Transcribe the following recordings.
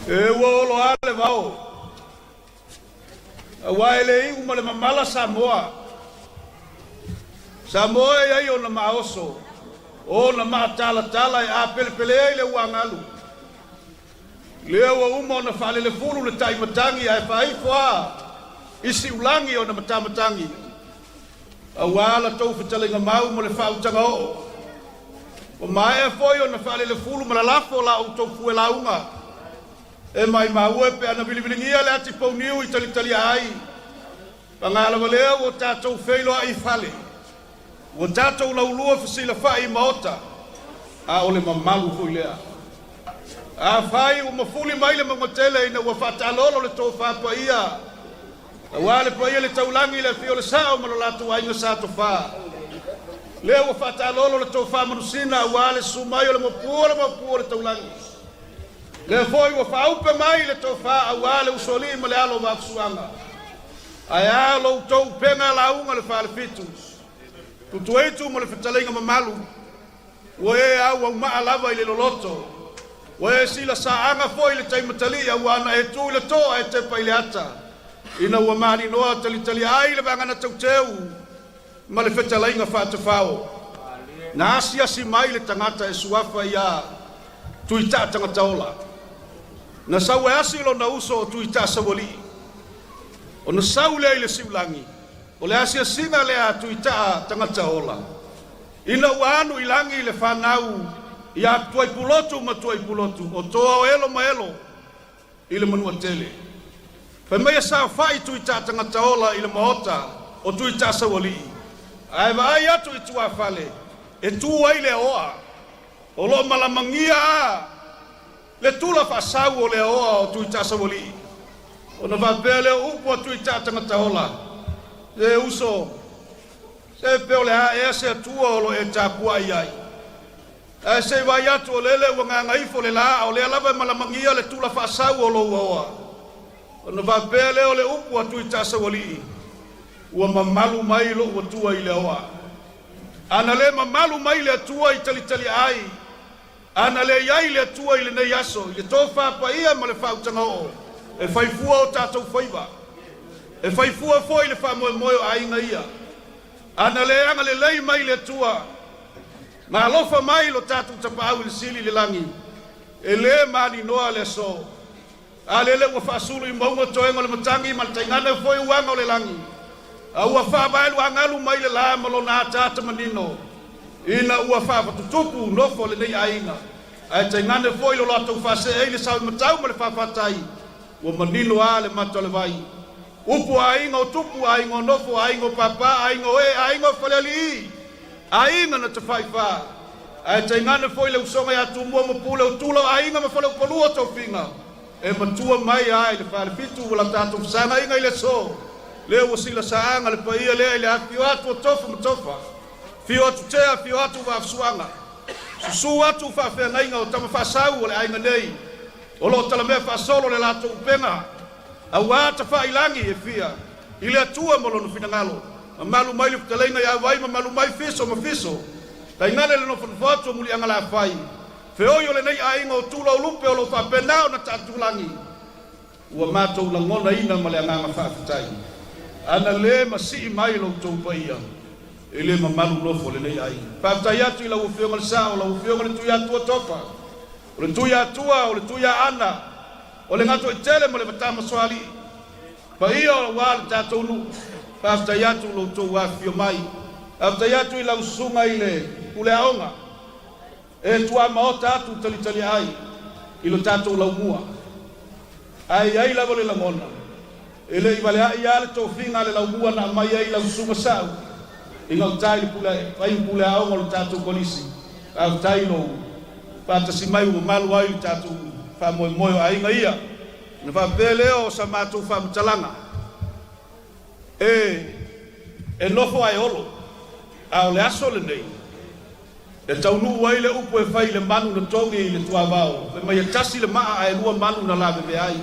E wolo ale vao. Waile uma le mamala Samoa. Samoa ai ona maoso. Ona matala e a pelepele le wangalu. Leo uma ona fale le fulu le taimatangi ai fai foa. Isi ulangi ona matamatangi. Awala tau fitalinga mau mo le fautanga o. O mai e foi ona fale le fulu ma la lafo la o tau fue la unga. E mai mau e pe ana bilibilingia le ati pauniu i talitali ai. Pangala valeo o tatou feilo ai fale. O tatou laulua fasila fai maota. A ole mamalu fui lea. A fai o mafuli mai le mamotele ina ua fatalolo le tau fapa ia. A wale pa ia le taulangi le fio le sao malo latu ainga sa tofa. Le ua fatalolo le tau fa manusina a wale sumayo le mapua le taulangi. Le foi ua faupe mai le tau fa a wale usoli ma le alo wafsuanga. Ai alo tau penga launga le fa le fitu. Tutu eitu mo le fitalenga mamalu. Ua e au maa lava i le loloto. Ua e sila saanga foi le taimatalia wana e tu le toa e tepa i le ata. Ina ua mani noa talitali ai le vangana tauteu. Ma le fitalenga whaatafao. Na asia si mai le tangata e suafa ia tuita tangata ola. Na sau e asilo na uso o tuita sawali. O na sau le ile siulangi. O le asia singa le a tuita tangata ola. Ina ua anu ilangi le whanau. Ia tuai pulotu ma tuai pulotu. O toa o elo ma elo. Ile manua tele. Whai mea sa whai tuita tangata ola ile maota. O tuita sawali. Ai vai atu i tua fale. E tu ai le oa. O lo malamangia a. Le tula whasau o le oa o tuita sawali. O na whapele upo o tuita tangata ola. E uso. Se peo le ha e se atua o lo e tapua i ai. E se vai atu o lele ua ngā ngaifo le la. O le alava e malamangia le tula whasau o lo oa. O na whapele o le upo o tuita sawali. Ua mamalu mai lo ua tua i le oa. Ana le mamalu mai le tua i talitali ai. Ana le iai le tua i le nei aso. I le tofa pa ia ma le whautanga o. E whaifua o tātou whaiva. E whaifua foi le wha moe moe a inga ia. Ana le anga le lei mai le tua. Ma alofa mai lo tātou tapau le sili le langi. E le mani noa le so. A le ua whaasulu i maunga toenga le matangi ma le taingana foi uanga o le langi. A ua whaabailu angalu mai le la malo na tata manino. Ina ua whaapatutupu nofo le nei ainga. Ai taingane foi lo latou whase e le sau matau ma le whaafatai. Ua manino a le mato le vai. Upu ainga o tupu ainga o nofo ainga o papa ainga o e ainga o whaleali. Ainga na te whaifa. Ai taingane foi le usonga ya tumua mapule o tula ainga ma whale upalua tau finga. E matua mai ai le whale fitu wala tatou whasanga inga i le so. Leo wasila saanga le paia lea ile fio atu o tofa matofa. Fio atu tea, fio atu wafsuanga. Susu atu whawhenga inga o tama whasau o le ainga nei. O lo talamea whasolo le lato upenga. A wata whailangi e fia. Ile atua molo no finangalo. Ma malu mai le putalenga ya wai ma malu mai fiso ma fiso. Ta ingane le no whanwhatu muli anga la whai. Feoio le nei ainga o tula o lupe o lo whapenao na tatulangi. Ua mātou langona ina ma le anganga whaafitai. Ana le masi mai lo tau paia. E le mamalu lofo le nei ai. Whaafitai atu i la ufionga le sao, la ufionga le tuia atua topa. O le tuia atua, o le tuia ana. O le ngato i tele mo le matama soali. Paia o la wale tatou nu. Whaafitai atu lo tau wafio mai. Whaafitai atu i la usunga i le ule aonga. E tua maota atu talitali ai. I lo tatou la umua. Ai lava le langona. Ele i vale ai ale tofinga le laumua na mai ai la usunga sau. Inga utai le pule, vai pule aonga lo tatou polisi. A utai lo patasi mai o malu ai le tatou fa moe moe ai inga ia. Na fa pele o sa matou fa mtalanga. E nofo ai olo. A le aso le nei. E taunu wai le upo e fai le manu na tongi le tuavao. Le mai tasi le maa ai rua manu na lave me ai.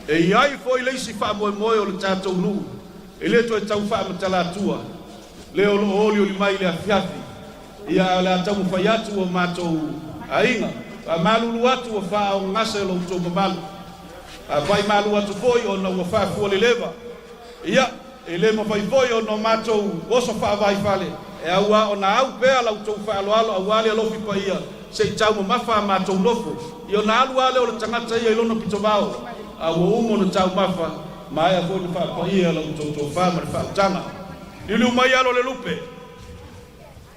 E iai foi leisi wha moe moe o le tātou nu. E le to e tau wha matala atua. Le o lo oli o li mai le afiafi. Ia le atau mwhai atu o mātou ainga. A malulu atu o wha o ngase lo tō mamalu. vai malu atu foi o na fa fu le leva ia ele mo vai foi o no mato o so fa vai fale e aua o na au pe ala uto fa alo alo awale lo fi pa ia se tau mo mafa mato lofo io na alu ale o le tangata ia ilono pitovao a wo umo no tau mafa mai a ko fa pa ia lo uto fa ma fa tanga ilu mai alo le lupe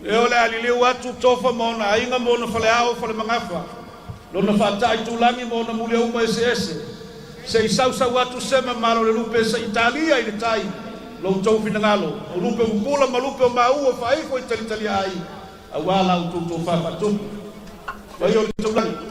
e ole ali le watu tofa mo na inga mo no fale ao fale mangafa lo na fa tai tu langi mo na mule uma ss se sau sau watu sema malo le lupe sa Italia ile tai lo tau finangalo o lupe ukula ma lupe ma u fa ai ko Italia ai awala uto fa tu vai o tau langi